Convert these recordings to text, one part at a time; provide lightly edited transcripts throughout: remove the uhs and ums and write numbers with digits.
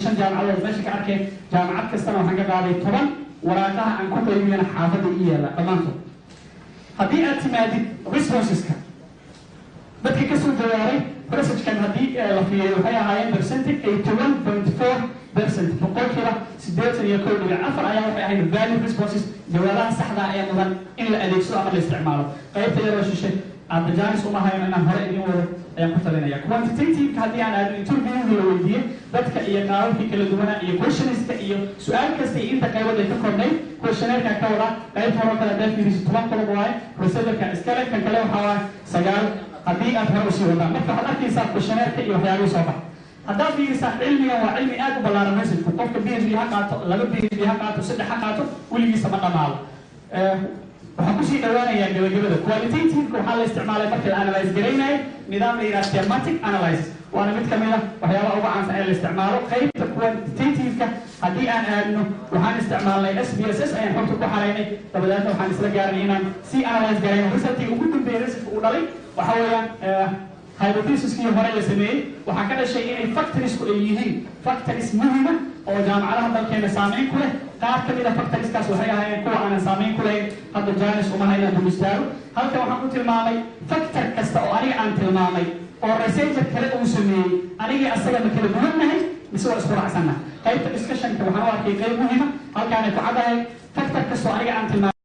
shan jaamacadood meesha ka arkeen jaamacad kastana waxaan ka qaaday 10 waraaqaha aan ku qaybiyana xaafadda ii yaala dhammaantood haddii aad timaadid resourceska dadka ka soo jawaaray percentagekan haddii la fiiriyo waxay ahaayeen percentage 81.4% boqolkiiba 81.4 ayaa waxay ahayd value responses jawaabaha saxda ah ee mudan in la adeegsado ama la isticmaalo qaybta yaroo shishe aad jaanis uma hayn inaan hore idin wado ayaan ku talinaya quantitative haddii aan aadno interview la weydiiyey dadka iyo qaababkii kala duwanaa iyo questionska iyo su-aal kasta iyo inta qaybood ay ka kordhay questionnaire-ka ka wada qaybta hore kale haddaad fiiriso 10 qodob waaye procedure-ka iskale kan kale waxaa waaye 9 haddii aad hore usii wadaan marka waxaad arkaysaa questionnaire-ka iyo waxyaabihii soo baxa haddaad fiirisaa cilmigan waa cilmi aad u ballaaran message qofka PhD ha qaato 2 PhD ha qaato 3 ha qaato weligiisa ma dhammaado waxaan kusii dhawaanayaa gabagabada qualitative-ka waxaa la isticmaalay marka la analyze garaynayo nidaam la yidhaha thematic analysis waana mid ka mid ah waxyaabaha ugu caansan ee la isticmaalo qaybta quantitative-ka haddii aan aadno waxaan isticmaalnay SPSS ayaan xogta ku xaraynay dabadeedna waxaan isla gaaranay inaan sii analyze garayno resultii ugu dambeeyay resultka uu dhalay waxa weeyaan hypothesiskii hore la sameeyey waxaa ka dhashay inay factorsku ay yihiin factors muhiima oo jaamacadaha dalkeena saameyn ku leh qaar ka mid a factorskaas waxay ahaayeen kuwa aanan saameyn ku lahayn hadda jaanis uma hayna dul istaago halkan waxaan ku tilmaamay factor kasta oo aniga aan tilmaamay oo researcher kale uu sameeyey anigii asaga ma kala duwannahay mise waa isku raacsannahay qaybta discussionka waxaan u arkay qayb muhiima halkaanay ku caddahay factor kasta oo aniga aan tilmaamay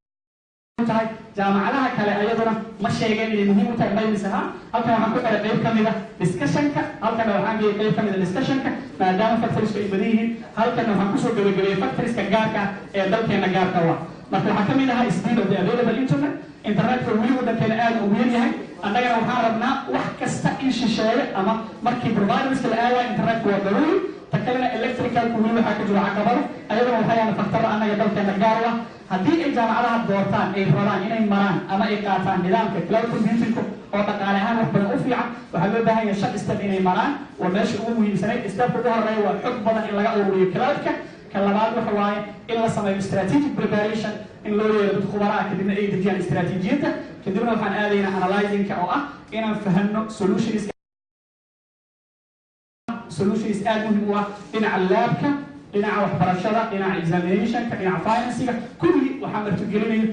tahay jaamacadaha kale ayaduna ma sheegeen inay muhiim u tahay maymisaha halkan waxaan ku xiray qayb ka mid a discussionka halkana waxaan geeyay qayb ka mid a discussionka maadaama factorsku ay badan yihiin halkana waxaan kusoo gabagabeeyey factorska gaarka ee dalkeena gaarka u ah marka waxaa ka mid ahaa speed of the available internetka weli waddankeena aad ugu yar yahay annagana waxaan rabnaa wax kasta in shisheeye ama markii providerska la aadayo internetka waa daruuri ta kalena electricalku weli waxaa ka jiro caqabado ayadana waxayaan faktarra annaga dalkeena gaar u ah haddii ay jaamacadaha doortaan ay rabaan inay maraan ama ay qaataan nidaamka cloud computingka oo dhaqaale ahaan wax badan u fiican waxaa loo baahan yahay 5 step inay maraan waa meesha ugu muhiimsanayd stepka ugu horeeya waa xog badan in laga ururiyo cloudka ka labaad waxa waaye in la sameeyo strategic preparation in loo yeero dad khubaraha kadibna ay dejiyaan istaraatiijiyadda kadibna waxaan aadaynaa analyzingka oo ah inaan fahanno solutions aad muhiim u ah dhinaca laabka dhinaca waxbarashada dhinaca examinationka dhinaca financing kulli waxaan martigelinayo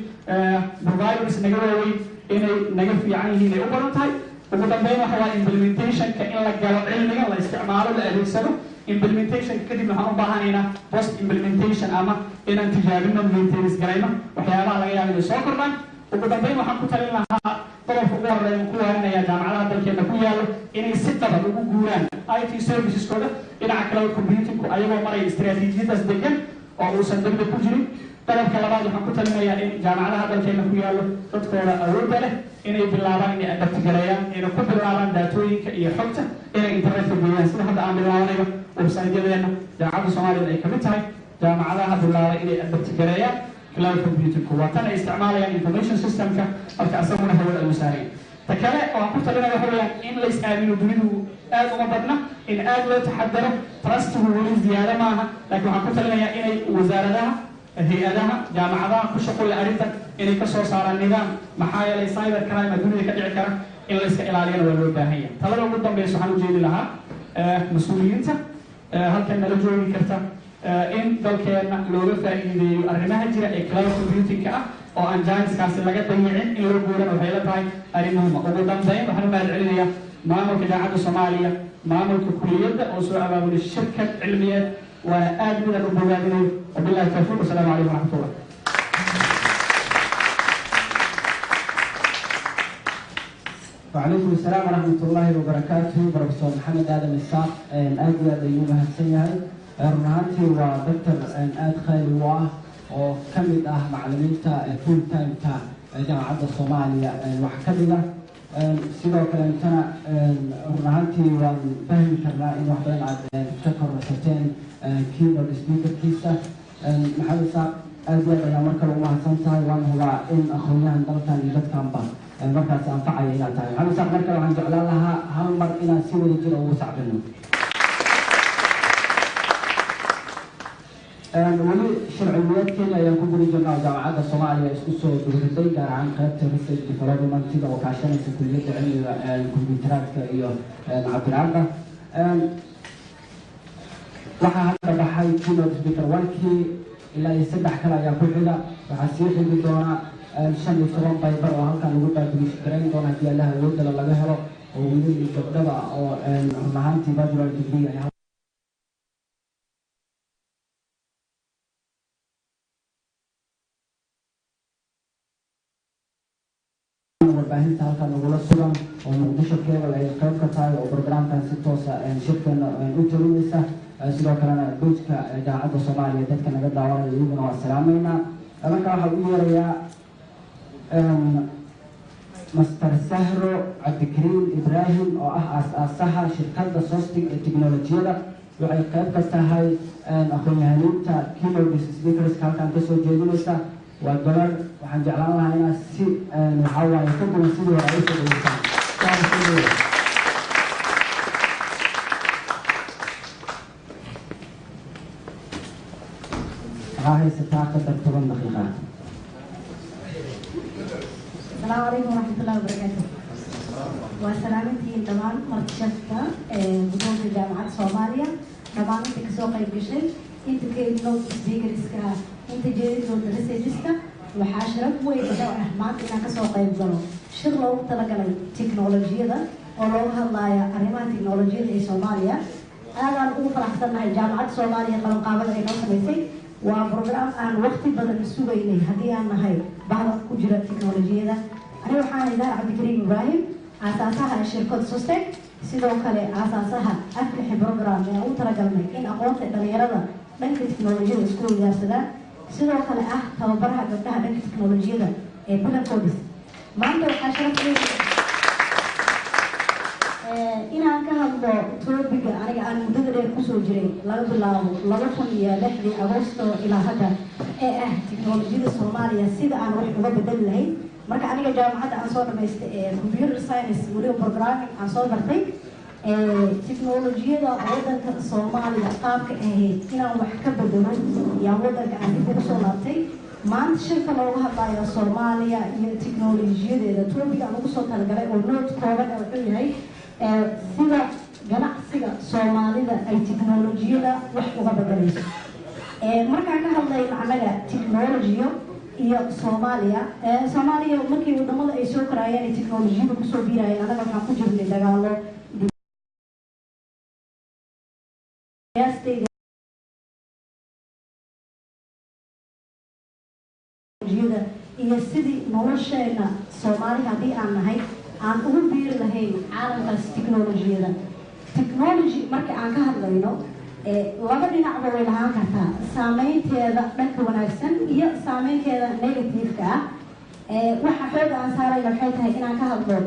providers naga waaweyn inay naga fiican yihiin ay u badan tahay ugu dambeyn waxa waa implementationka in la galo cilmiga la isticmaalo la adeegsado implementationka kadib waxaan u baahanaynaa post implementation ama inaan tijaabino maintenance garayno waxyaabaha laga yaabo inay soo kordhaan ugu dambeyn waxaan ku talin lahaa qodobka ugu horeeya ku waaninaya jaamacadaha dalkeena ku yaalo inay si dabad ugu guuraan IT serviceskooda dhinaca cloud computingku ayagoo maraya istaraatiijiyadaas degan oo uusan degdeg ku jirin qodobka labaad waxaan ku talinayaa in jaamacadaha dalkeena ku yaalo dadkooda awoodda leh inay bilaabaan inay adabtigareeyaan inay ku bilaabaan daatooyinka iyo xogta inay internetka geeyaan sida hadda aan bilaabanayo website-yadeena jaamacadda Soomaaliya ay ka mid tahay jaamacadaha bilaabay inay adabtigareeyaan cloud computingku waa tan ay isticmaalayaan information systemka marka asaguna hawada ay saareen ta kale oo aan ku talinayo waxa weeyaan in la is-aamino dunidu aad uma badna in aad loo taxadaro trustigu weli ziyaado maaha laakiin waxaan ku talinayaa inay wasaaradaha hay-adaha jaamacadaha ku shaqo leh arrintan inay ka soo saaraan nidaam maxaa yeelay cyber crime dunida ka dhici kara in la iska ilaaliyana waa loo baahan yahay talada ugu dambeysa waxaan u jeedi lahaa mas-uuliyiinta halkan nala joogi karta in dalkeena looga faa'iideeyo arrimaha jira ee cloud computingka ah oo aan jaaniskaasi laga dayicin in loo guurana waxay la tahay arrin muhiima ugu dambeyn waxaan u mahad celinayaa maamulka jaamacadda Soomaaliya maamulka kulliyadda oo soo abaabulay shirkad cilmiyeed waana aad midaan u bogaadinayo wabillahi tawfiiq wasalaamu calaykum waraxmatullah وعليكم السلام ورحمة الله وبركاته بروفيسور محمد آدم الساق أجل يوم هالسنة رناتي ودكتور آد خير واه وكمل معلمينتا فول تايم تا جامعة الصومالية وحكمنا sidoo kale intana run ahaantii waan fahmi karnaa in wax badan aad ka kororsateen keynote speakerkiisa maxamed isaaq aad iyo aad ayaa markale u mahadsan tahay waan hubaa in aqoonyahan dalkan iyo dadkanba markaas anfacaya inaad tahay maxamed isaaq markale waxaan jeclaan lahaa hal mar inaan si wada jira ugu sacbino weli sharciyeed Kenya ayaan ku guri jirnaa jaamacadda Soomaaliya isku soo duuritay gaar ahaan qaybta research development oo kaashanaysa kulliyadda cilmiga kombiyuutarka iyo cabiraadda waxaa hadda baxay keynote speaker 1kii ilaa iyo 3 kale ayaa ku xiga waxaa sii xigi doona 15 baybar oo halkan lagu baabigish garayn doona haddii allaha awoodala laga helo oo wiilal iyo gabdhaba oo run ahaantii bachelor degree ay warbaahinta halkan nagula sugan oo muqdisho cable ay qayb ka tahay oo programkan si toosa shirkeena u talinaysa sidoo kalena boodka idaacadda Soomaaliya dadka naga daawanaya iyaguna waa salaameynaa marka waxaa u yeerayaa Master Sahro Abdikariim Ibrahim oo ah aasaasaha shirkadda Sostig ee tiknoolajiyada waxay qayb ka tahay aqoon-yahaninta keynote speakers halkan ka soo jeedinaysa waa gabar waxaan jeclaan lahaa inaad si waxaa waaye ka duwan sidii hore ay u soo dhaweysaan waxaa haysataa qadar 10 daqiiqa. السلام عليكم ورحمة الله وبركاته. وسلامتي طبعا مرتشفة بطولة جامعة صوماليا طبعا انت كسوق البشر انت كنوت سبيكرسكا انت جيد نوت ريسيرشكا وحاشرة ويبدأ أهمات إنها كسوق البشر شغل لو تلقى التكنولوجيا ده ولو هاللايا أريمان تكنولوجيا في صوماليا أنا أقول فرحتنا جامعة صوماليا قبل قابل أي نوع سميسي وبرنامج عن وقت بدل السوق إليه هذه أنا هاي بعض كجرة التكنولوجيا ده أنا وحنا إدارة عبدالكريم إبراهيم أساسها شركة سوستك سيدو كله أساسها أفتح برنامج من أول ترجمة إن أقوات الدنيا بنك التكنولوجيا وسكول جالسة سيدو كله توبرها قبلها بنك التكنولوجيا ده بلا كودس ما عنده حشرة إن أنك توبك أنا مدة كسر جري لا بالله لا بكون يا لحدي أغسطس إلى هذا تكنولوجيا الصومالية سيد أنا روح بدل لهي marka aniga jaamacadda aan soo dhameystay computer science waliba programming aan soo bartay tiknoolajiyada waddanka Soomaaliya qaabka ahayd inaan wax ka bedelo yaa waddanka aan dib ugu soo laabtay maanta shirka looga hadlayo Soomaaliya iyo tiknoolajiyadeeda topic aan ugu soo talagalay oo note kooban oo wuxuu yahay sida ganacsiga Soomaalida ay tiknoolajiyada wax uga bedelayso markaan ka hadlayno anaga tiknoolajiyo iyo Soomaaliya markii wadamada ay soo korayeen ay tiknoolajiyada ku soo biirayeen anaga waxaan ku jirnay dagaalo iyo sidii nolosheena Soomaali haddii aan nahay aan ugu biiri lahayn caalamkaas tiknoolajiyada technology marka aan ka hadlayno laba dhinacba way lahaan kartaa saameynteeda dhanka wanaagsan iyo saameynteeda negative-ka ah waxa xoog aan saarayna waxay tahay inaan ka hadlo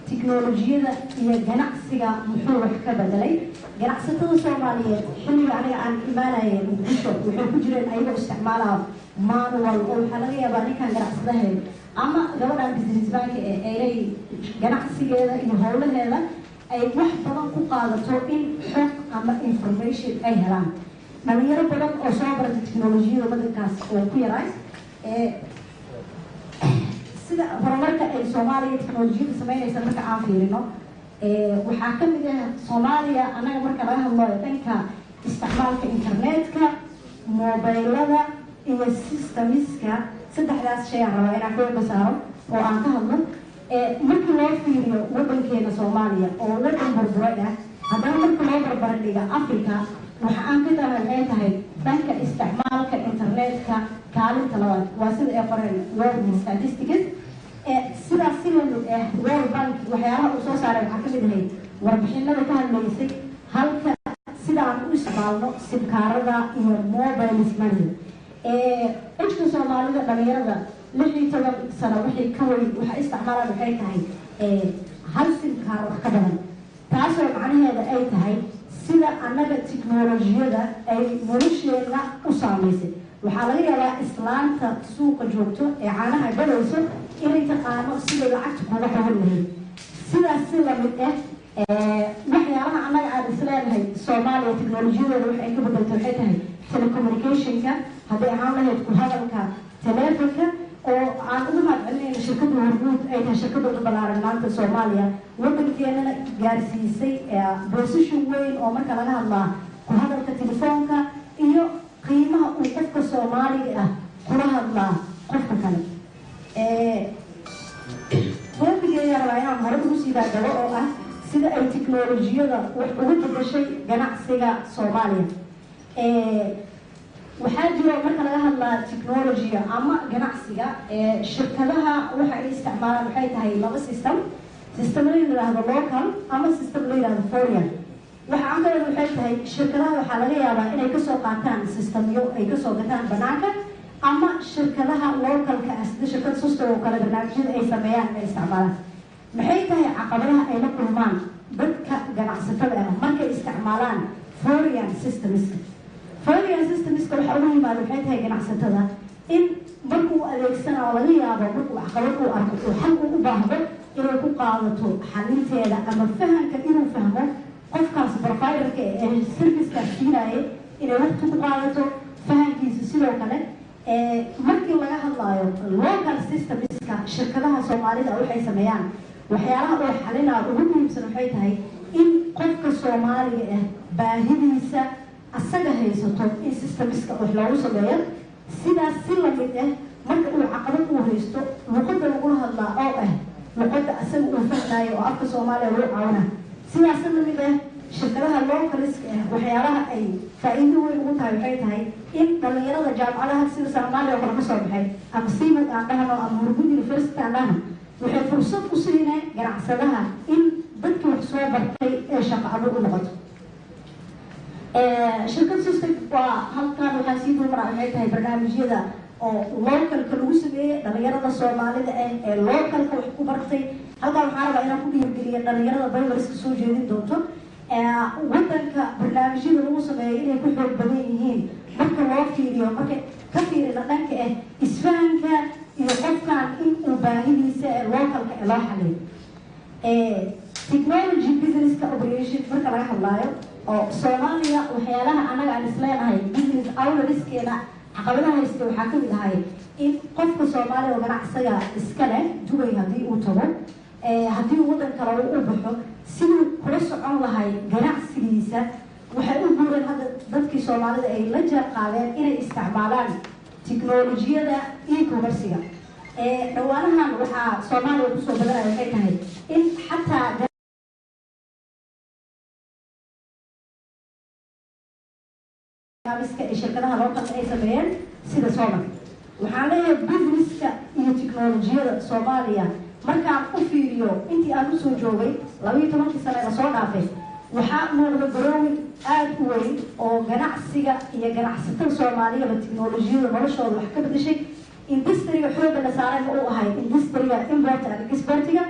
tiknoolajiyada iyo ganacsiga muxuu wax ka bedelay ganacsatada Soomaaliyeed xilliga aniga aan imaanayay muqdisho waxay ku jireen ayagoo isticmaalaa manual oo waxaa laga yaabaa ninkan ganacsadahay ama gabadhan businessman ay ganacsigeeda iyo howlaheeda ay wax badan ku qaadato in xog ama information ay helaan dhalinyaro badan oo soo barata tiknoolajiyada waddankaas oo ku yaraay sida horumarka ay Soomaaliya tiknoolajiyada sameynaysa marka aan fiirino waxaa ka mid ah Soomaaliya anaga marka laga hadlayo dhanka isticmaalka internetka mobilada iyo systemiska saddexdaas shay aan rabaa inaan xooga saaro oo aan ka hadlo markii loo fiiriyo waddankeena Soomaaliya oo waddan burburay ah haddana marka loo barbardhigo Afrika waxa aan ka tahay dhanka isticmaalka internetka kaalinta labaad waa sida ay qoreen World Statistics sidaas si lamid ah World Bank waxyaalaha uu soo saaray waxaa ka mid ahayd warbixinada ka hadlaysay halka sida aan u isticmaalno simkaarada iyo mobile money dadka Soomaalida dhalinyarada 16 sano wixii ka weyn waxa isticmaalaan waxay tahay hal simkaar wax ka badan taasoo macnaheedu ay tahay sida annaga tiknoolajiyada ay nolosheena u saameysay waxaa laga yaabaa islaanta suuqa joogto ee caanaha galayso inay taqaano siday lacagta kuga xogan lahayd sidaas si lamid ah waxyaalaha annaga aan isleenahay Soomaaliya tiknoolajiyadeeda waxay ka bedeltay waxay tahay telecommunicationka hadday ahaan lahayd ku hadalka telefonka oo aan ugu mahadcelinayno shirkadda hormuud ay tahay shirkadda ugu ballaaran maanta Soomaaliya waddankeenana gaarsiisay position weyn oo marka laga hadlaa ku hadalka telefoonka iyo qiimaha uu qofka Soomaaliga ah kula hadlaa qofka kale webigaya rabaa inaan hore ugu sii daagalo oo ah sida ay tiknoolajiyada wax ugu bedeshay ganacsiga Soomaaliya waxaa jiro marka laga hadlaa technology ama ganacsiga shirkadaha waxa ay isticmaalaan waxay tahay laba system la yiraahdo local ama system la yiraahdo foreign waxa aan kale waxay tahay shirkadaha waxaa laga yaabaa inay ka soo qaataan systemyo ay ka soo gataan banaanka ama shirkadaha localka ah sida shirkad system oo kale barnaamijyada ay sameeyaan ay isticmaalaan maxay tahay caqabadaha ay la kulmaan dadka ganacsatada ah markay isticmaalaan foreign systems waxa ugu yimaado waxay tahay ganacsatada in markuu adeegsanayo laga yaabo markuu caqabad uu arko oo xal u baahdo inay ku qaadato xalinteeda ama fahamka inuu fahmo qofkaas providerka ee serviceka siinaya inay waqti ku qaadato fahamkiisa sidoo kale markii laga hadlayo local systemska shirkadaha Soomaalida waxay sameeyaan waxyaalaha oo xalinaa ugu muhiimsan waxay tahay in qofka Soomaaliga ah baahidiisa asaga haysato in systemska wax loogu sameeyo sidaas si la mid ah marka uu caqabad u haysto luqadda lagu hadlaa oo ah luqadda asaga uu fahmayo oo afka Soomaaliya lagu caawina sidaas la mid ah shirkadaha localska ah waxyaalaha ay faa'iido weyn ugu tahay waxay tahay in dhalinyarada jaamacadaha sida Soomaaliya oo kale ka soo baxay ama siimad aan dhahno ama Murugud University aan dhahno waxay fursad u siinayaan ganacsadaha in dadka wax soo bartay ee shaqo abuur u noqoto shirkad system waa halkan waxaa sii dulmaraa waxay tahay barnaamijyada oo localka lagu sameeyey dhalinyarada Soomaalida ee localka wax ku bartay halkan waxaa rabaa inaan ku dhiirigeliyo dhalinyarada baybarska soo jeedin doonto wadanka barnaamijyada lagu sameeyo inay ku xoog badan yihiin marka loo fiiriyo marka ka fiirina dhanka isfahanka iyo qofkan in uu baahidiisa ee localka ee loo xaliyo technology business operation marka laga hadlaayo oo Soomaaliya waxyaalaha anaga aan isleenahay business ownerskeena caqabadaha haysta waxaa ka mid ahay in qofka Soomaaliya oo ganacsiga iska leh Dubai haddii uu tago haddii uu wadan kale u baxo siduu kula socon lahay ganacsigiisa waxay u guureen hadda dadkii Soomaalida ay la jaan qaadeen inay isticmaalaan tiknoolajiyada e-commerce-ga dhawaanahan waxaa Soomaaliya kusoo badanaya waxay tahay in xataa shirkadaha localka ay sameeyeen sida Soomaal waxaan leeyahay businesska iyo tiknoolajiyada Soomaaliya markaan u fiiriyo intii aan usoo joogay 12 sano la soo dhaafay waxaa muuqda growing aad u weyn oo ganacsiga iyo ganacsatada Soomaaliya tiknoolajiyada noloshooda wax ka bedeshay industry-ga xoogga la saaray oo ahay industry-ga import and export-ga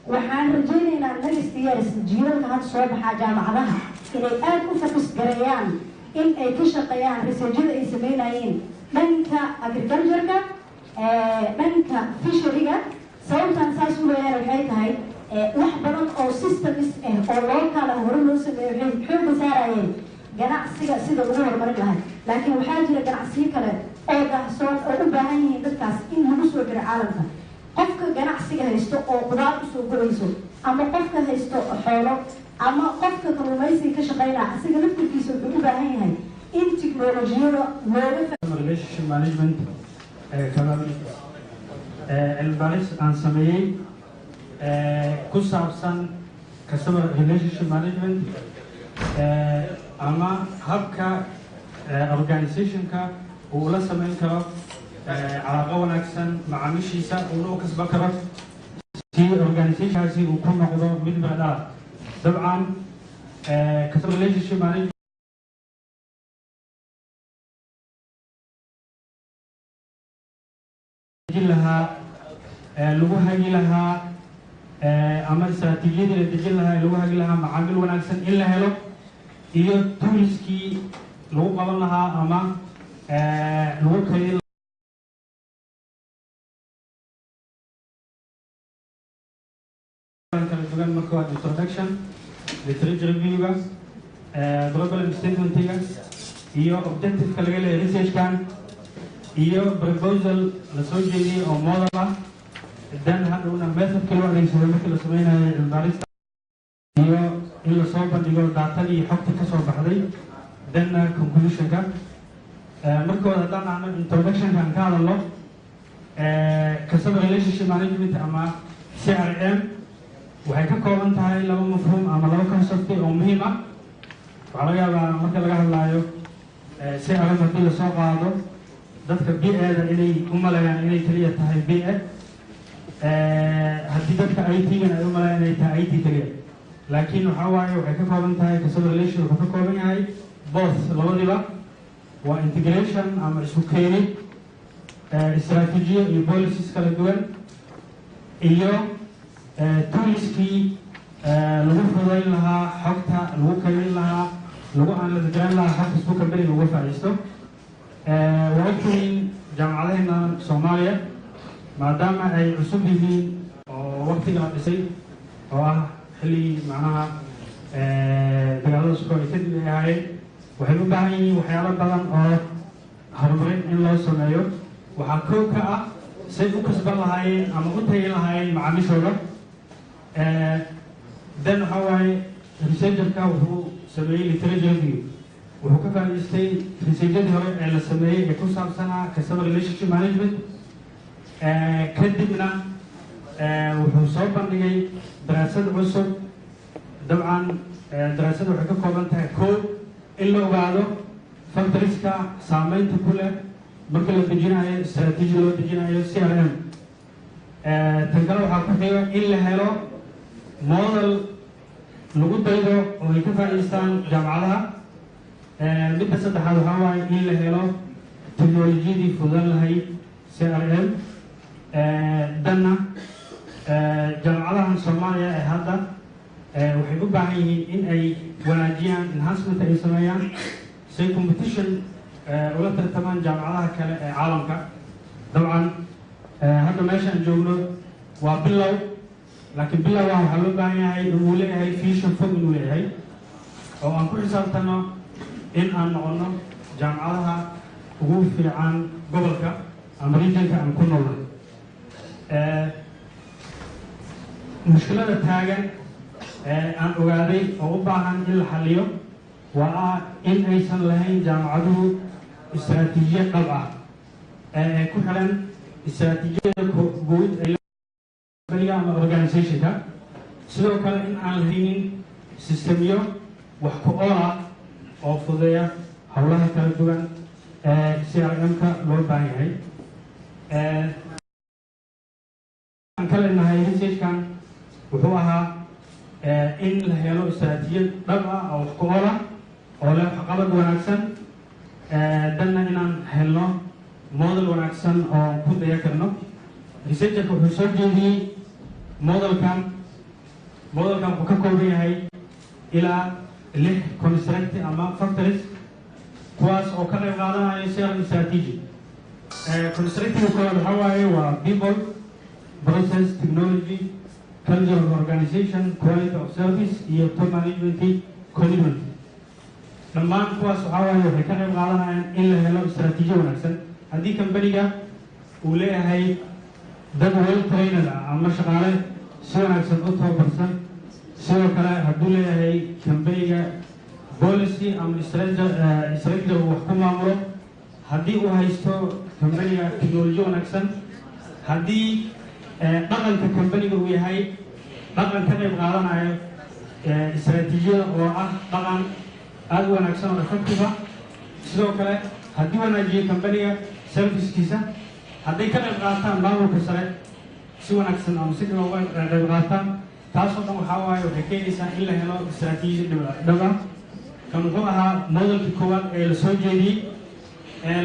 waxaan rajaynaynaa next years jiilalka hadda soo baxaa jaamacadaha inay aad u focus gareeyaan in ay ka shaqeeyaan researchada ay sameynayeen dhanka agriculture-ka dhanka fishery-ga sababtan saas u leeyahay waxay tahay wax badan oo systems oo local hore loo sameeyo waxay xoogga saarayeen ganacsiga sida lagu horumarin lahaa laakiin waxaa jira ganacsiyo kale oo daahsoon oo u baahan yihiin dadkaas in lagu soo jiro caalamka qofka ganacsiga haysto oo qudaar u soo golayso ama qofka haysto xoolo ama qofka kalluumaysiga ka shaqeynaya asiga laftirkiisa wuxuu u baahan yahay in tiknoolajiyada looga relationship management cilmibaaris aan sameeyey ku saabsan customer relationship management ama habka organizationka uu la sameyn karo calaaqo wanaagsan macaamiishiisa uuna u kasban karo si organizationkaasi uu ku noqdo mid macdala dabcan customer relationship management lahaa lagu hagi lahaa ama istaraatiijiyadii la dejin lahaa lagu hagi lahaa macaamil wanaagsan in la helo iyo toolskii lagu qaban lahaa ama lagu kaydin kala duwan marka waa introduction literature review-ga global statement-ga iyo objective-ka laga leeyahay research-kan iyo proposal la soo jeediyey oo model ah dan hadhowna methodka loo adeegsado markii la sameynayo cilmibaarista iyo in lasoo bandhigo daatadii xogta ka soo baxday then conclusion-ka markooda haddaan ahno introduction-kan ka hadalno customer relationship management ama CRM waxay ka kooban tahay laba mafhuum ama laba concept oo muhiim ah. waxaa laga yaabaa marka laga hadlaayo CRM haddii la soo qaado dadka BA-da inay u maleeyaan inay kaliya tahay BA, haddii dadka IT-gana ay u maleeyaan inay tahay IT kaliya, laakiin waxaa waaye waxay ka kooban tahay customer relation wuxuu ka kooban yahay both labadiba. waa integration ama isku keenid istaraatiijiyo iyo policies kala duwan iyo toolskii lagu fudayn lahaa xogta, lagu kaydin lahaa, lagu analyse lahaa xogta isku company lagu faa'iisto. waa ogtihiin jaamacadaheena Soomaaliya maadaama ay cusub yihiin oo waqtiga la dhisay oo ah xilli macnaha dagaalada sokoy kadib ay ahaayeen, waxay u baahan yihiin waxyaalo badan oo horumarin in loo sameeyo. waxaa koow ka ah say u kasban lahaayeen ama u tagin lahaayeen macaamiishooda. then waxaa waaye researcherka wuxuu sameeyey literature review, wuxuu ka faa'iidaystay researchadii hore ee la sameeyey ee ku saabsanaa customer relationship management. kadibna wuxuu soo bandhigay daraasad cusub. dabcan daraasada waxay ka kooban tahay koow in la ogaado factoriska saameynta ku leh marka la dejinayo istaraatiiji loo dejinayo CRM. tan kale waxaa ku xiga in la helo model lagu daydo oo ay ka faa'iidaystaan jaamacadaha. midda saddexaad waxaa waaye in la helo teknolojiyadii fudan lahayd CRM. danna jaamacadahan Soomaaliya ee hadda waxay u baahan yihiin in ay wanaajiyaan enhancement ay sameeyaan say competition ula tartamaan jaamacadaha kale ee caalamka. dabcan hadda meeshaan joogno waa bilow, laakiin bilowgan waxaa loo baahan yahay inuu leeyahay vision fog inuu leeyahay oo aan ku xisaabtano in aan noqono jaamacadaha ugu fiican gobolka ama regionka aan ku noolnahay. mushkilada taagan aan ogaaday oo u baahan in la xaliyo waa in aysan lahayn jaamacaduhu istaraatiijiyad dhab ah ee ku xiran istaraatiijiyada guud ee ama organizationka. sidoo kale in aan lahaynin systemyo wax ku ool ah oo fudeeya howlaha kala duwan ee CRM-ka loo baahan yahay. aan ka leenahay researchkan wuxuu ahaa in la helo istaraatiijiyad dhab ah oo wax ku ool ah oo leh waxqabad wanaagsan. danna inaan helno model wanaagsan oo ku daya karno. researcherka wuxuu soo jeediyey modelkan wuxuu ka kooban yahay ilaa 6 constraint ama factors kuwaas oo ka qayb qaadanayo CRM strategy. constraintiga koowaad waxaa waaye waa people, process, technology, culture of organization, quality of service iyo top management commitment. dhammaan kuwaas waxaa waaye waxay ka qayb qaadanayaan in la helo istaraatiijiyo wanaagsan. haddii company-ga uu leeyahay dad well trained ah ama shaqaale si wanaagsan u tababarsan, sidoo kale hadduu leeyahay company-ga policy ama strategy uu wax ku maamulo, haddii uu haysto company-ga technology wanaagsan, haddii dhaqanka company-ga uu yahay dhaqan ka qayb qaadanayo istaraatiijiyada oo ah dhaqan aad u wanaagsan oo effective ah. sidoo kale haddii wanaajiyo company-ga servicekiisa, hadday ka qayb qaataan maamulka sare si wanaagsan ama si dhib uga qayb qaataan, taasoo dhan waxaa waaye waxay keenaysaa in la helo istaraatiiji dhab ah. kan wuxuu ahaa modelkii koowaad ee la soo jeediyey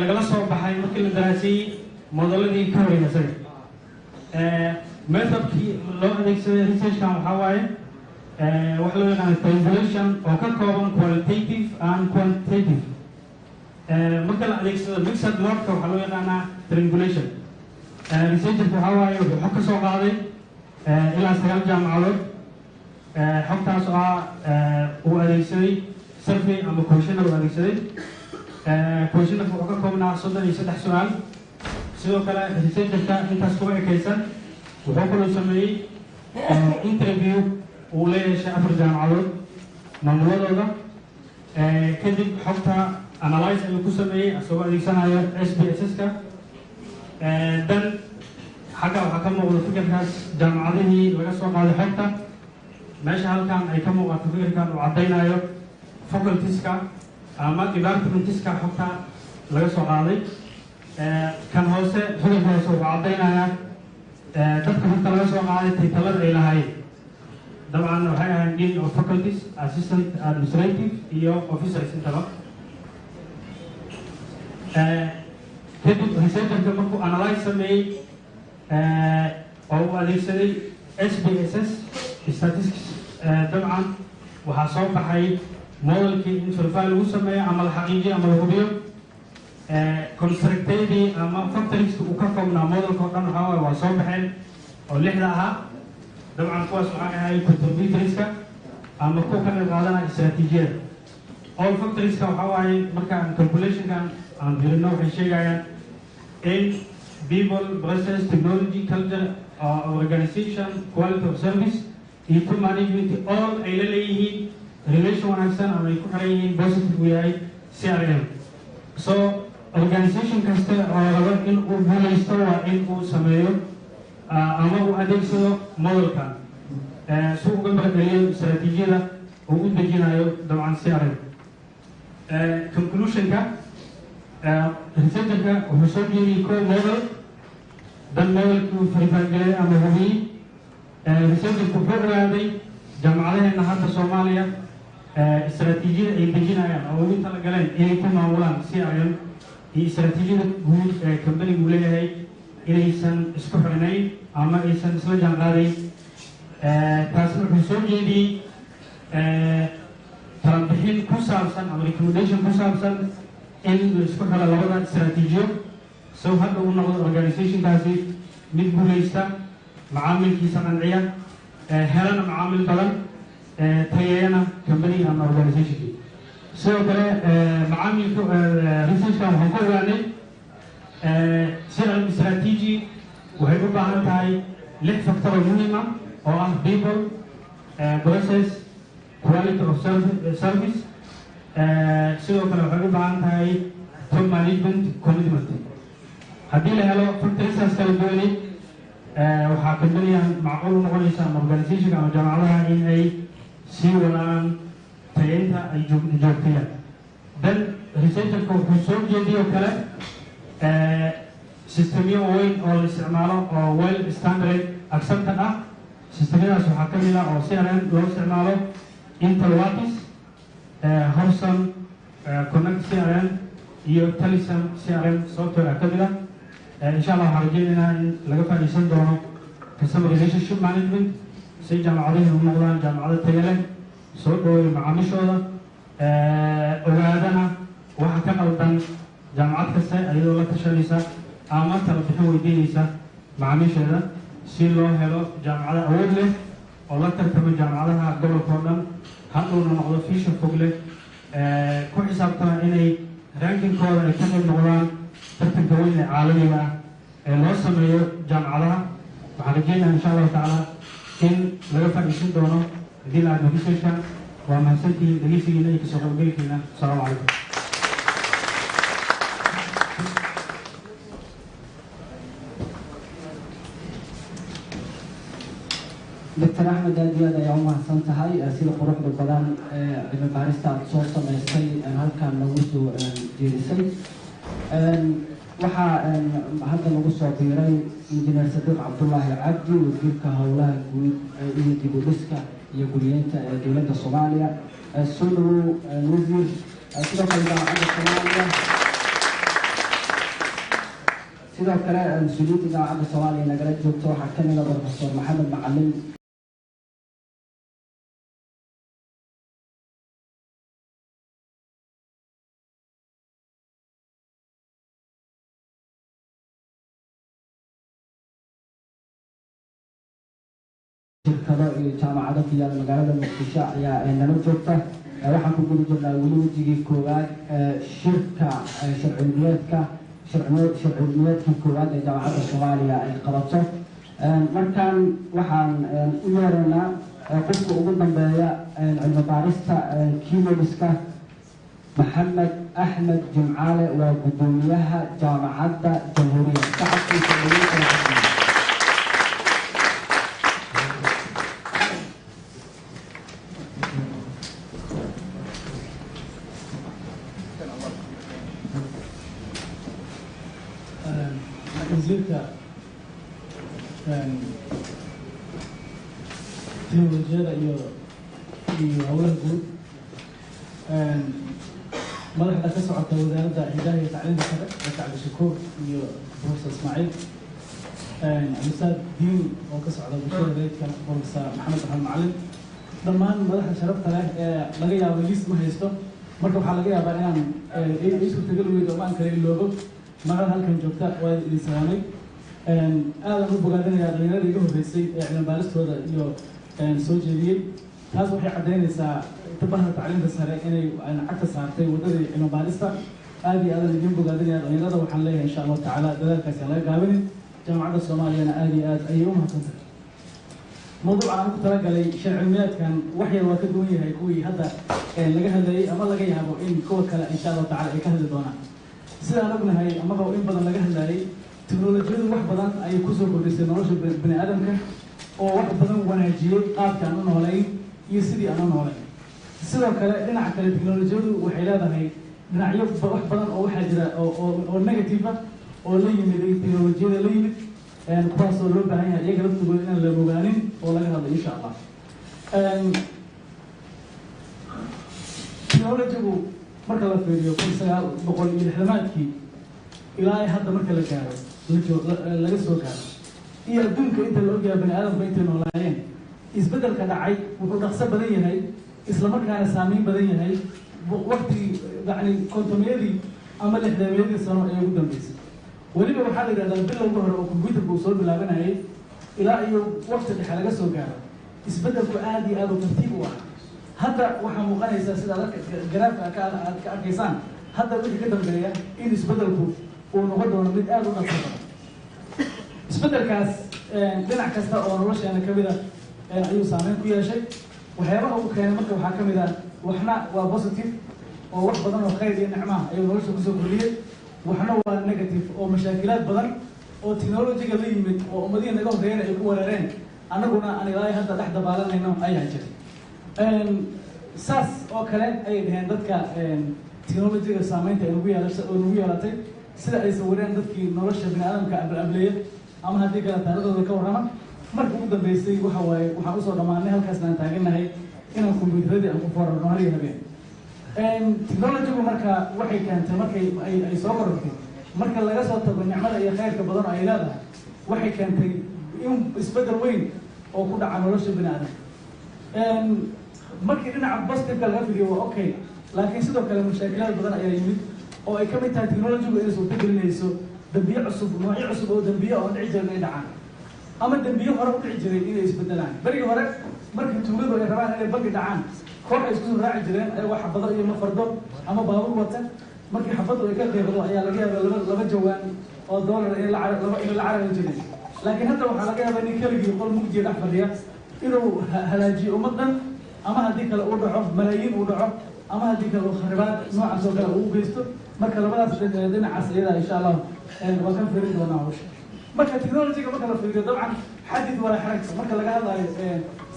lagala soo baxay markii la daraaseeyey modeladii ka horreeyay isaga. methodkii loo adeegsaday researchkan waxaa waaye wax loo yaqaano triangulation oo ka kooban qualitative and quantitative. marka la adeegsado mixed modka waxaa loo yaqaanaa triangulation. researcherka waxaa waaye wuxuu xog ka soo qaaday ilaa 9 jaamacadood. xogtaas oo ah uu adeegsaday survey ama questionnaire uu adeegsaday. questionnaire wuxuu ka koobnaa 33 su'aal. sidoo kale researcherka intaas kuma ekaysan, wuxuu kaloo sameeyey interview uu la yeeshay 4 jaamacadood maamuladooda. kadib xogta analyze ayuu ku sameeyey asagoo adeegsanayo SPSS-ka dan xagga waxaa ka muuqda fikirkaas jaamacadihii laga soo qaaday xogta meesha halkan ay ka muuqato fikirkan uu caddaynayo facultieska ama departmentiska xogta laga soo qaaday kan hoose fikirka hoose wuxuu caddaynayaa dadka xogta laga soo qaaday taytalada ay lahaayeen dabcan waxay ahayn dean of faculties assistant administrative iyo officers intaba kadib researcherka markuu analyze sameeyey oo uu adeegsaday SPSS statistics dabcan waxaa soo baxay modelkii in verify lagu sameeyo ama la xaqiijiyo ama la hubiyo constructadii ama factorieska uu ka koobnaa modelka oo dhan waxaa waaye waa soo baxeen oo 6 ahaa dabcan kuwaas waxay ahayd contributorska ama kuwa ka qayb qaadanaya istaraatiijiyada all factorieska waxaa waaye markaan calculationkan aan dirino waxay sheegayaan in people, process, technology, culture, organization, quality of service, iyo to management all ay la leeyihiin relation wanaagsan ama ay ku xiran yihiin positive uu yahay CRM. So organization kasta oo rabo in uu guulaysto waa in uu sameeyo ama uu adeegsado modelkan si uga margeliyo istaraatiijiyada uu u dejinayo dabcan CRM. Conclusionka researcherka wuxuu soo jeediyey koo model dan modelkii uu farifaagelay ama hubiyey researcherku wuxuu ogaaday jaamacadaheena hadda Soomaaliya istaraatiijiyada ay dejinayaan oo ugu talagaleen inay ku maamulaan CRM iyo istaraatiijiyada guud ee companigu leeyahay inaysan isku xirnayn ama aysan isla jaanqaadayn taasna wuxuu soo jeediyey talabixin ku saabsan ama recommendation ku saabsan in la isku xiro labada istaraatiijiyo sow hadda uu noqdo organizationkaasi mid guulaysta macaamilkiisa qanciya helana macaamil badan tayeeyana company ama organizationkii sidoo kale macaamilka researchkan waxaan ku ogaanay CRM strategy waxay u baahan tahay 6 factor oo muhiim ah oo ah people, process, quality of service sidoo kale waxay u baahan tahay top management commitment haddii la helo factorieskas kala duwanay waxaa companiyan macquul u noqonaysa ama organizationka ama jaamacadaha in ay sii wadaan tayeynta ay joogtayaan dan researcherka wuxuu soo jeediyo kale systemyo weyn oo la isticmaalo oo well standard accepted ah systemyadaas waxaa ka mid ah oo CRM loo isticmaalo Interwatis, Horson, Connect CRM iyo Talism CRM software ka mid ah insha Allah waxaan rajeynaynaa in laga faa'iideysan doono customer relationship management si jaamacadaha u noqdaan jaamacado tayo leh soo dhaweeyo macaamiishooda ogaadana waxa ka qaldan jaamacad kasta iyadoo la tashanaysa ama talabixin weydiinaysa macaamiisheeda si loo helo jaamacado awood leh oo la tartamo jaamacadaha gobolka oo dhan hadhowna noqdo fiisha fog leh ku xisaabtana inay rankingkooda ay ka qayb noqdaan tartanka weyn ee caalamiga ah ee loo sameeyo jaamacadaha waxaan rajeynayaa insha allahu tacaala in laga faa'iideysan doono haddii la aado researchka waa mahadsantihiin dhegeysigiina iyo kasoo qaybgalkiina asalaamu calaykum دكتور أحمد أدياد يا عمر سنتهاي سيد قروح بالبدن بمبارسة صوت سميسي هل كان نوسو جيرسي وحا هذا نوسو بيري إنجنير صديق عبد الله العبدي وزيرك هؤلاء إيدي بوليسكا يقولينتا دولة الصومالية سولو وزير سيدو كالجامعة الصومالية سيدو كلا مسؤولية الجامعة الصومالية نقلت جوبتو حكمنا البروفيسور محمد معلم shirkado iyo jaamacado ku yaala magaalada Muqdisho ayaa nala joogta waxaan ku guda jirnaa weli wejigii koowaad shirka sharciyeedkii koowaad ee jaamacadda Soomaaliya ay qabato markaan waxaan u yeeraynaa qofka ugu dambeeya cilmi baarista keynoteska محمد أحمد جمعالة وقدوميها جامعة جمهورية شعب في سوريا. وزيرك تكنولوجيada iyo howlaha guud madaxda ka socota wasaaradda hidaha iyo tacliinta sare Dr. Cabdishakuur iyo Professor Ismaaciil Ustaad Diin oo ka socda bulshada reerka Professor Maxamed Axmed Macalin dhammaan madaxda sharafta leh ee laga yaabo liis ma haysto marka waxaa laga yaabaa inaan ay suurtagal weyn oo aan kale iloobo marada halkan joogta waa idin salaamay aadan u bogaadinayaa dhalinyarada iga horreysay ee cilmi baaristooda iyo soo jeediyey taas waxay caddaynaysaa bahda tacliinta sare inay cagta saartay waddadii cilmi baarista aad iyo aadan idin bogaadinayaa dhalinyarada waxaan leeyahay insha allahu tacaala dadaalkaasi aan laga gaabinin jaamacadda soomaaliyana aad iyo aad ayay u mahadsantahay mawduuca aan ku talagalay shan cilmiyaadkan wax yar waa ka duwan yahay kuwii hadda laga hadlayay ama laga yaabo in kuwa kale insha allahu tacaala ay ka hadli doonaan sidaan ognahay amaba in badan laga hadlayay teknolojiyadu wax badan ayay kusoo kordhisay nolosha bani aadamka oo wax badan wanaajiyey qaabka aan u noolayn iyo sidii aan u noolayn sidoo kale dhinaca kale teknolojiyadu waxay leedahay dhinacyo wax badan oo waxaa jira oo negative ah oo la yimid teknolojiyada la yimid kuwaasoo loo baahan yahay iyaga laftigooda inaan la mogaanin oo laga hadlo insha allah teknolojigu marka la fiiriyo 1960-maadkii ilaa ay hadda marka la gaaro laga soo gaaro iyo adduunka inta la ogyahay bani aadamka intay noolaayeen isbeddelka dhacay wuxuu dhaqso badan yahay isla markaana saameyn badan yahay waqtigii yacni kontomiyadii ama lixdameeyadii sano ee ugu dambeysay weliba waxaa la yidhahdaa bilowga hore oo computerka uu soo bilaabanayay ilaa iyo waqti dhexe laga soo gaaro isbeddelku aad iyo aad u tartiib u ah hadda waxaa muuqanaysaa sida garaafka aad ka arkaysaan hadda wixii ka dambeeya in isbeddelku uu noqon doono mid aad u dhaqso badan isbeddelkaas dhinac kasta oo nolosheena ka mid a ayuu saameyn ku yeeshay waxyaabaha uu keenay marka waxaa ka mid ah waxna waa positive oo wax badan oo khayr iyo nicmaha ayuu nolosha kusoo kordhiyey waxna waa negative oo mashaakilaad badan oo technologiga la yimid oo ummadihii naga horreeyana ay ku weerareen annaguna aan ilaahay hadda dhex dabaalanayno ayaa jiray saas oo kale ayay dhaheen dadka technologiga saameynta ay nagu yeelatay sida ay sawireen dadkii nolosha bini aadamka ableeya ama haddii kale taariikhdooda ka warrama marka ugu dambeysay waxa waaye waxaan usoo dhammaanay halkaasna aan taagannahay inaan kombiyuutarradii aan ku foorarno har iyo habeen technologigu marka waxay keentay markay ay soo korortay marka laga soo tago nicmada iyo khayrka badan oo ay leedahay waxay keentay in isbeddel weyn oo ku dhaca nolosha bini aadamka markii dhinaca positiveka laga fidiyo waa okay laakiin sidoo kale mashaakilaad badan ayaa yimid oo ay ka mid tahay technologigu inay suurtagelinayso dambiye cusub noocyo cusub oo dambiye oo dhici jiray inay dhacaan ama dambiye hore u dhici jiray inay isbedelaan berigii hore markii tuugadu ay rabaan inay bangi dhacaan koox ay isku soo raaci jireen ayagoo xabado iyo mafardo ama baabuur wata markii xabadu ay ka qeybdo ayaa laga yaabaa laba jawaan oo doolar in la carari jiray laakiin hadda waxaa laga yaabaa nin keligii qol mugdiya dhex fadhiya inuu halaajiyo ummadan ama haddii kale uu dhaco malaayiin uu dhaco ama haddii kale uu kharibaad noocaas oo kale uu geysto marka labadaas dhinacaas iyada insha allah waa kan firin doonaa hawsha marka technologiga marka la fiiriyo dabcan xadid walaa xarag marka laga hadlayo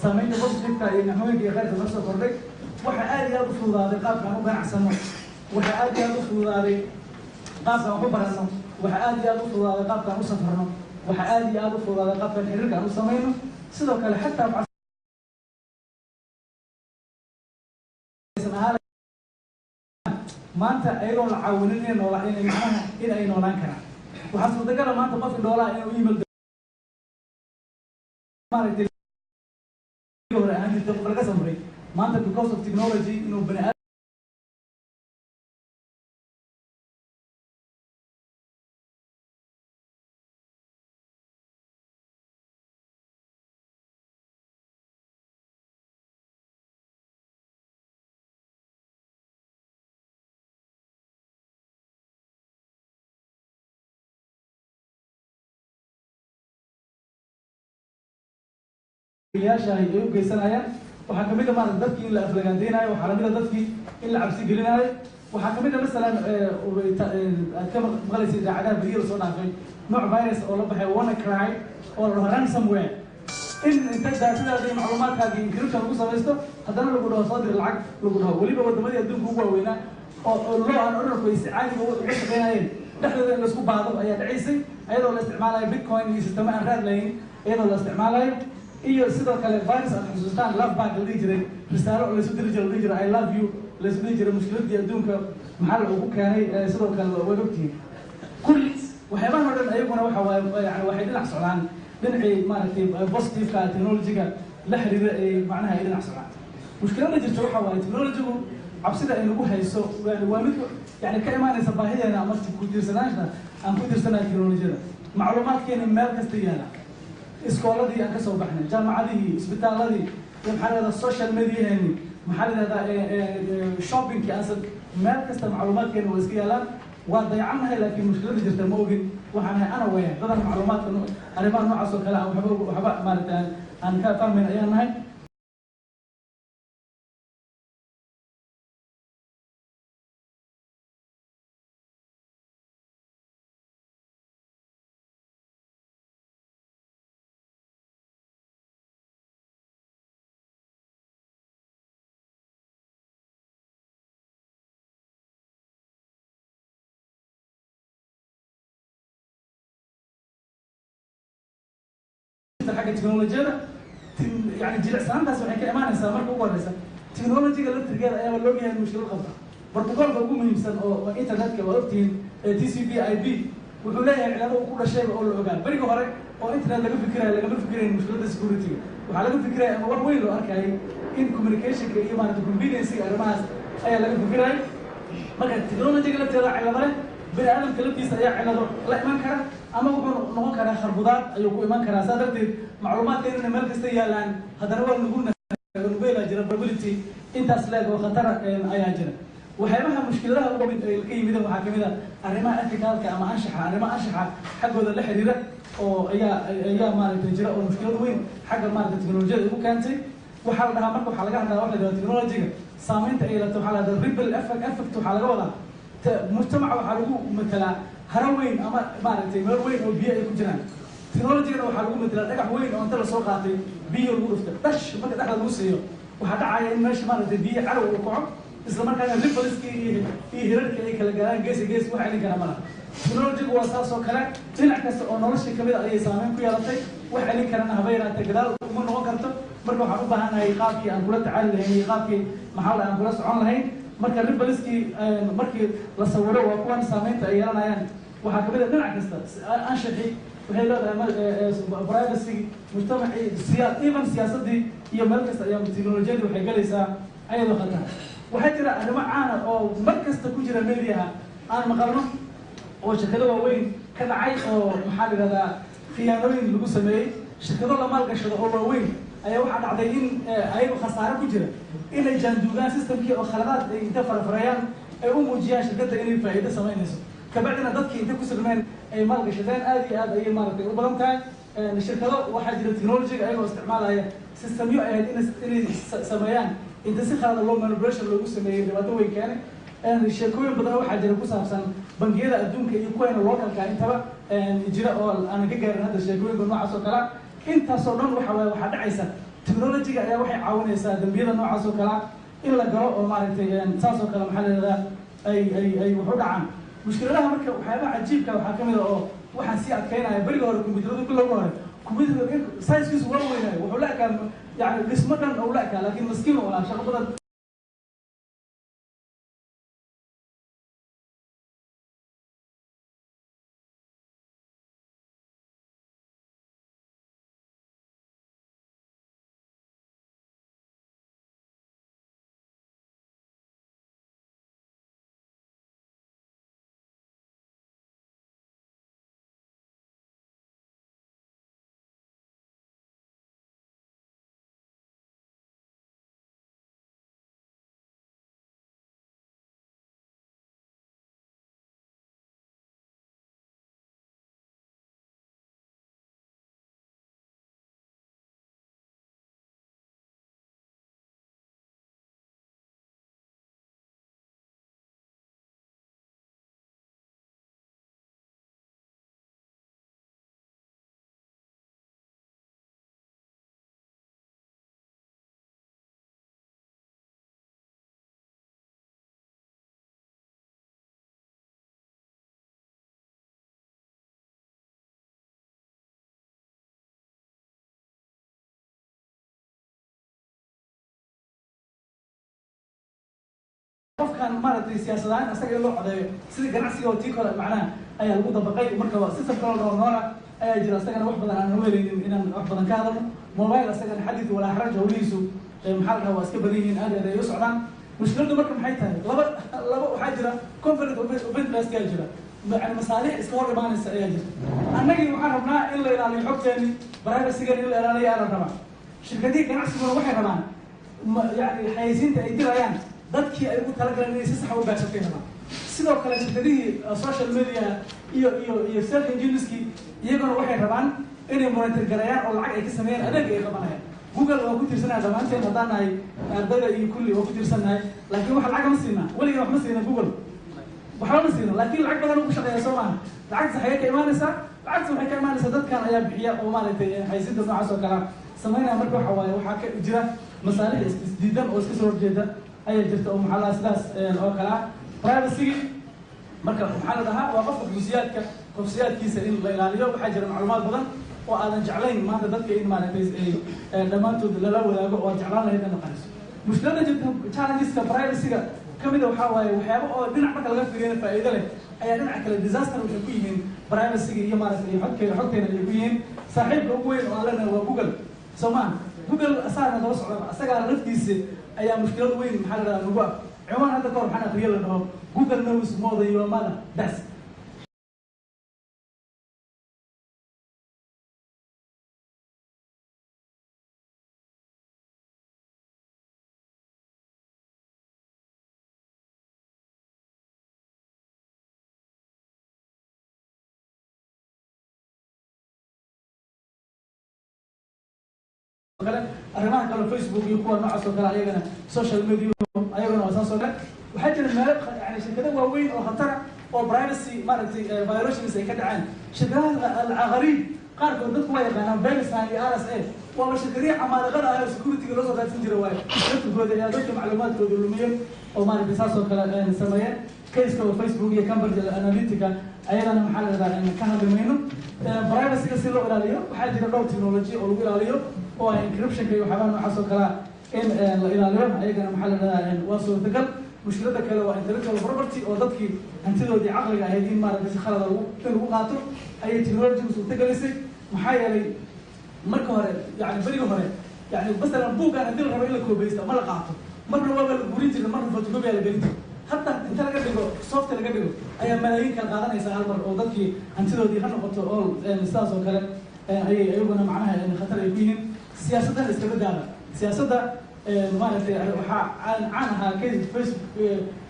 saameynta positiveka iyo nicmooyinka iyo khayrka noo soo kordhay waxaa aad iyo aad u fududaaday qaabkaan u ganacsano waxaa aad iyo aad u fududaaday qaabkaan wax u baranno waxaa aad iyo aad u fududaaday qaabkaan u safarno waxaa aad iyo aad u fududaaday qaabkaan xiriirka aan u samayno sidoo kale xataa maanta ayagoo la caawinin in ay noolaan karaan waxaa suurtagala maanta qof indhoolaha inuu email maaragtay hore ahaan jirta qof laga samray maanta because of technology inuu bani aadam yaashahay ay u geysanayaan waxaa kamid ah maaragtay dadkii in la aflagaandeynaayo waxaa lamid ah dadkii in la cabsi gelinayo وحكمنا مثلا كما مغلس إذا عدها بريل صنع في نوع فيروس أو لبحه وانا كراي أو ransomware إن أنت داتنا هذه معلومات هذه إنكريبشن وصل لسه هذا أنا لقول صادر العقد لقول ولي بقول دمدي يدوم هو وينا الله أنا أقول كويس عادي بس بينين نحن نسكب بعضهم أيات عيسى أيضا الاستعمال بيتكوين يستعمل أنراد لين أيضا الاستعمال iyo sidoo kale virus aan xusuustaan love back la dhihi jiray risaalo la isu diri jiray I love you la isu diri jiray mushkiladii adduunka maxaa lagu keenay sidoo kale way ogtihiin kulli waxyaabahan oo dhan ayaguna waxa waaye yani waxay dhinac socdaan dhinacii maaragtay positive-ka technology-ga la xiriira ee macnaha ay dhinac socdaan mushkiladda jirta waxa waaye technology-gu cabsida ay nagu hayso waa mid yani ka imaanaysa baahideena ama ku tiirsanaanta aan ku tiirsanahay technology-da macluumaadkeena meel kasta yaala iskooladii aan ka soo baxnay jaamacadihii isbitaaladii maxaa lahahdaa social mediaheeni maxaa lahahdaa shoppingkii aan meel kasta macluumaadkeena waa iska yaalaan waa dayacannahay laakiin mushkiladda jirta ma ogin waxaan ahay ana weya dadan macluumaadka arrimaha noocaas oo kale aan waxba maaragtay aan ka fahmayn ayaan nahay حاجة تكنولوجيا يعني جيل سنتاس waxay ka imaanaysaa marka ugu horeysa technology-ga la tirgeeda ayaa loo yahay mushkil qabta bartuqaalka ugu muhiimsan oo internet-ka waa ogtiin TCP/IP wuxuu leeyahay cilado uu ku dhashay oo la ogaa bariga hore oo internet laga fikirayo laga fikirayn mushkiladda security waxa laga fikirayo ama wax weyn loo arkay in communication-ka iyo maaragtay convenience-ga arrimahaas ayaa laga fikirayo marka technology-ga la tirada cilado leh bini aadamka laftiisa ayaa cilado la iman kara ama wuxuu noqon karaa kharbudaad ayuu ku iman karaa saa darteed macluumaadkeena meel kasta yaalaan haddana waa nuguela jira probability intaas leeg oo khatar ayaa jira waxyaabaha mushkiladaha ugu mid ay ka yimideen waxaa kamid a arrimaha ethicalka ama anshaxa arrimaha anshaxa xaggooda la xiriira oo ayaa maaragtay jira oo mushkilad weyn xagga maaragtay teknolojiyada ugu keentay waxaa la dhahaa marka waxaa laga hadlaa waxa la yidhahda technology-ga saamaynta ay lato waxaa la yidhahda ripple effect waxaa laga wadaa mujtamaca waxaa lagu matalaa haro weyn ama maaragtay meel weyn oo biyo ay ku jiraan technology-gana waxaa lagu matalaa dhagax weyn oo inta lasoo qaatay biyo lagu dhuftay dhash marka dhexda lagu siiyo waxaa dhacaya in meesha maaragtay biyo carow uu kaco isla markaana rippleski iyo hirarka ay kala gaaraan gees wax celin kara malaha technology-gu waa saas oo kale dhinac kasta oo nolosha kamid a ayay saameyn ku yeelatay wax celin karana haba yaraatee gadaal uma noqon karto marka waxaan u baahanahay qaabkii aan kula tacaali lahayn iyo qaabkii maxaa la aan kula socon lahayn marka rippleski markii la sawiro waa kuwan saameynta ay yeelanayaan waxaa kamid a dhinac kasta anshaxi waxay leedahay privacy mujtamacii even siyaasadii iyo meel kasta ayaa technolojiyadii waxay galaysaa ayadoo khatar waxaa jira arrimo caana oo mar kasta ku jira mediaha aan maqalno oo shirkado waaweyn ka dhacay oo maxaa la yidhahdaa khiyaanooyin lagu sameeyey shirkado la maalgashado oo waaweyn ayaa waxaa dhacday in ayagu khasaare ku jira inay jaanduugaan systemkii oo khaladaad ay inta farafarayaan ay u muujiyaan shirkadda inay faa'iido samaynayso kabacdina dadkii intay ku sugmeen ay maalgashadeen aad iyo aad ayay maaragtay u badan tahay shirkado waxaa jira technology-ga ayagoo isticmaalaya systemyo ay ahayd inay sameeyaan inta si khalada loo manipulation loogu sameeyey dhibaato weyn keenay sheekooyin badan waxaa jira ku saabsan bangiyada adduunka iyo kuweena localka intaba jira oo aanan ka gaarin hadda sheekooyinka noocaas oo kala intaasoo dhan waxa waaye waxaa dhacaysa technology-ga ayaa waxay caawinaysaa dambiyada noocaas oo kala in la galo oo maaragtay saas oo kale maxaa la yidhahdaa ay wax u dhacaan mushkiladaha marka waxyaabaha cajiibka waxaa kamid a oo waxaan sii adkeynaya beriga hore computerada bilowga hore computerka sizekiisu waa weynaayo wuxuu la ekaa yani dhismo dhan oo la ekaa laakiin maskiin oo ah shaqo badan qofkan maaragtay siyaasadahaan asaga in loo codeeyo sidii ganacsiga oo tii kale macnaha ayaa lagu dabaqay marka system kale noora ayaa jira asagana wax badan aan weeleynin inaan wax badan ka hadalno mobile asagana xadid walaa xaraj hawlihiisu maxaa la dhahaa waa iska badan yihiin aad ay u socdaan mushkiladdu marka maxay tahay laba waxaa jira conflict of interest yaa jira يعني مصالح اسكور ما نسأله أنا جي محرم نا إلا إلى اللي حكتني برايب السجن إلا إلى اللي أنا رمان شركتي كان أحسن واحد رمان يعني حيزين تأيدي ريان ضدك أيقول تلاقي إني سيسحبوا باشتين رمان سيدو كلا شركتي السوشيال ميديا يسير إنجليزي يجون واحد رمان إني مونتر جريان أو العقل كسمين أنا جي رمان جوجل وكتير سنة زمان كان هذانا أردنا يكل وكتير سنة لكن واحد العقل مسينا ولا يروح مسينا جوجل وحاول نسينا لكن العقد أنا مش شغال سواء العكس حياة إيمانسة العكس حياة إيمانسة ضد كان أيام بحياة ومالتي حيزيد النوع عشرة كلام سمينا مركو حواي وحكي جرا مصالح جدا أو سكسور جدا أي جرت أو محل أساس أو كلام برايفسي مركو محل ده وقف خصوصيات كيسة إلى اليوم حاجة معلومات بدن وأنا جعلين ما ضدك إن مالتي لما تود لا ولا وجعلنا هذا نقص مشكلة جدا challenges كبرايفسي كمية وحواي وحياة أو دينا حتى لغاية فينا فائدة له أي دينا كلا ديزاستر وشكويين برايفسي هي مارس اللي حطينا اللي يكوين صاحب جوجل وعلنا وجوجل سمان جوجل أساسا نتوسع أساسا على نفس أي مشكلة وين محل نبوة عمان هذا كور حنا ريال إنه جوجل نوس موضة يوم ماذا بس arrimaha kale Facebook iyo kuwa noocaas oo kale ayagana social media ayagana waa saas oo kale waxaa jira meelo yani shirkado waaweyn oo khatar oo privacy maaragtay violations ay ka dhacaan shirkadaha alcaqariib qaarkood dadku waa yaqaanaan Pakistan iyo RSA waa shirkadihi camaaraqada ah oo security loo soo raadsan jiray waaye dadkooda ayaa dadka macluumaadkooda lumiyeen oo maaragtay saas oo kale sameeyeen case-ka oo Facebook iyo Cambridge Analytica ayagana maxaa la yidhahdaa ka hadlamayno privacy-ga si loo ilaaliyo waxaa jira dhowr technology oo lagu ilaaliyo oo encryption iyo waxyaabaa noocaas oo kale in la ilaaliyo ayagana maxaa la yidhahdaa waa suurtagal mushkiladda kale waa intellectual property oo dadkii hantidoodii caqliga ahayd in maaragtay si khalad lagu qaato ayay technology-gu suurtagalisay maxaa yeelay marka hore yani beriga hore yani masalan buuggaan haddii la rabo in la koobaysto ma la qaato marna waaba la gurin jira marna photocopy la gelin jira حتى انت لقى دغو سوفت لقى دغو اي ملايين كان قادنaysa hal mar oo dadkii hantidoodii ha noqoto oo sidaas oo kale ay ayaguna macnaha in khatar ay ku yihiin siyaasadda iska badala siyaasadda maaragtay waxa caan ahaa case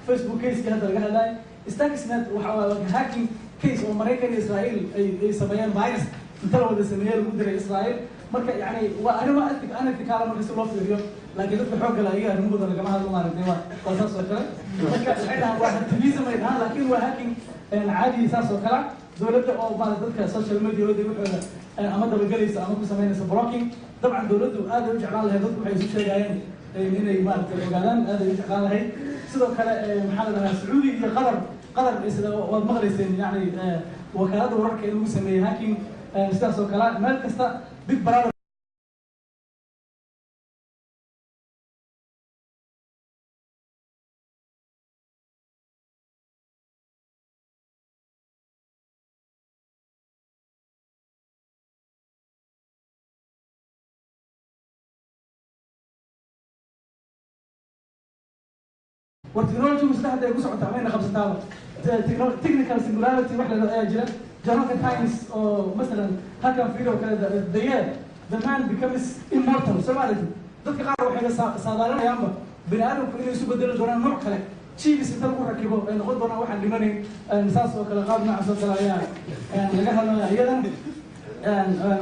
Facebook case ka hadda laga hadlay Stuxnet waxa waa hacking case oo Mareykan iyo Israel ay sameeyeen virus inta la wada sameeyay lagu diray Israel marka yani waa arrimo ana kala markii si loo fiiriyo laakiin dadka xoog kale ayaga arrimahooda lagama hadlo maaragtay waa saas oo kale marka waxay waa activism ay dhahaan laakiin waa hacking caadi saas oo kale dowladda oo maaragtay dadka social media wada waxooda ama dabagelaysa ama ku sameynaysa blocking dabcan dowladdu aad ay u jeclaan lahayd dadku waxay isu sheegayeen inay maaragtay ogaadaan aad ay u jeclaan lahayd sidoo kale maxaa la dhahaa Sacuudi iyo qatar sida waad maqlayseen yani wakaaladda wararka in lagu sameeyay hacking sidaas oo kale meel kasta big brother والتكنولوجيا مستحدثة يقص عن تعميرنا خمسة تاور technical singularity واحدة جرا جرا تايمز أو مثلا هكذا فيديو كذا the man becomes immortal سمعتي ضد قارة وحاجة صادرنا يا أمبا بني آدم كل يسوق بدل دونا نوع كله شيء بس تلقوا ركبوا إن خد دونا واحد لمني نساس وكلا قابنا عصا كلا يعني لقاها أيضا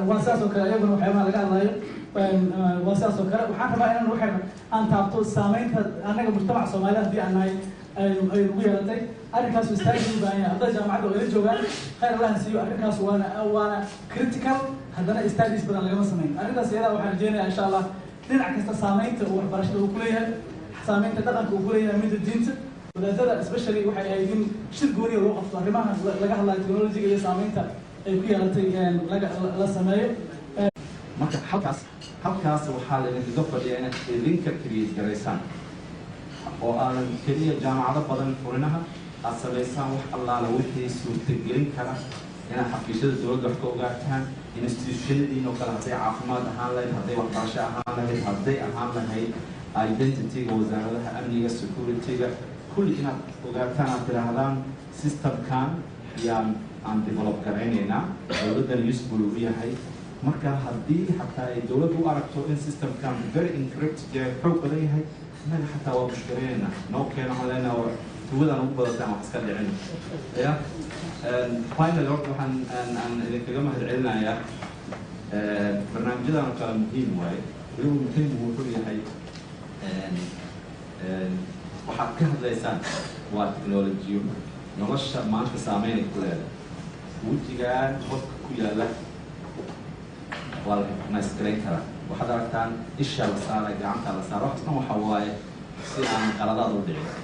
واساس وكلا يبنوا وحيما لقاها الله واساس وكلا وحنا بقى إنه وحنا أن تعطوا السامين أنا مجتمع الصومالي دي أنا أي ويرتي أنا كاس مستعجل بقى هذا جامعة وغير جوال خير الله نسيو أنا كاس وأنا critical هذا استعجل بدنا لقى مسمين أنا كاس يلا وحنا جينا إن شاء الله نلعب كاس وحبرشة وكلية سامين تدقق وكلية من الدين وده especially وحنا عايزين شد جوني ووقف رماها لقاها الله تكنولوجيا اللي سامين كلية لقى سماية marka halkaas waxaa la idinkaga fadhiyaa inaad idinka create garaysaan oo aanan keliya jaamacado badan furinaha aad samaysaan wax allaala wixii suurtagelin kara inaad xafiisyada dowladda wax ka ogaataan institutionadiin oo kale hadday caafimaad ahaan lahayd hadday waxbarasho ahaan lahayd hadday ahaan lahayd identityga wasaaradaha amniga securityga kulli inaad ogaataan aad tidhaahdaan systemkan yaan aan develop garaynaynaa dowladdan useful u yahay marka haddii xataa ay dowladdu u aragto in systemkan very encrypted yahay xoog badan yahay innaga xataa waa mushkileynaynaa noo keena maleyna tuwadaan ugu badataan wax iska dhicin ya finally horta waxaan aan idinkaga mahad celinayaa barnaamijyadan oo kale muhiim waaye weliba muhiim wuxuu yahay waxaad ka hadlaysaan waa technolojiyo nolosha maanta saameynay ku leedahay wejigaan qofka ku yaala waa la recognize-garayn karaa waxaad aragtaan isha la saara gacanta la saara waxaas dhan waxa waaye si aan qaladaad u dhicin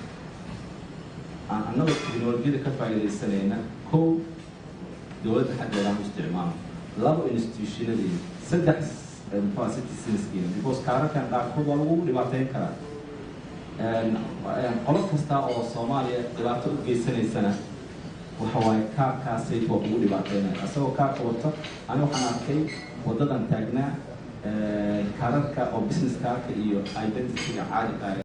aan annagoo technolojiyada ka faa'iidaysanayna kow dowladda xaggeeda aan u isticmaalo labo institutionadii saddex citizenskiina because kaararkan qaarkood waa lagu dhibaateyn karaa qolo kasta oo Soomaaliya dhibaato u geysanaysana waxa waaye kaarkaasay waa ugu dhibaateynaya asagoo kaarka wata aniga waxaan arkay wadadan taagnaa kaararka oo business kaarka iyo identityga caadiga ah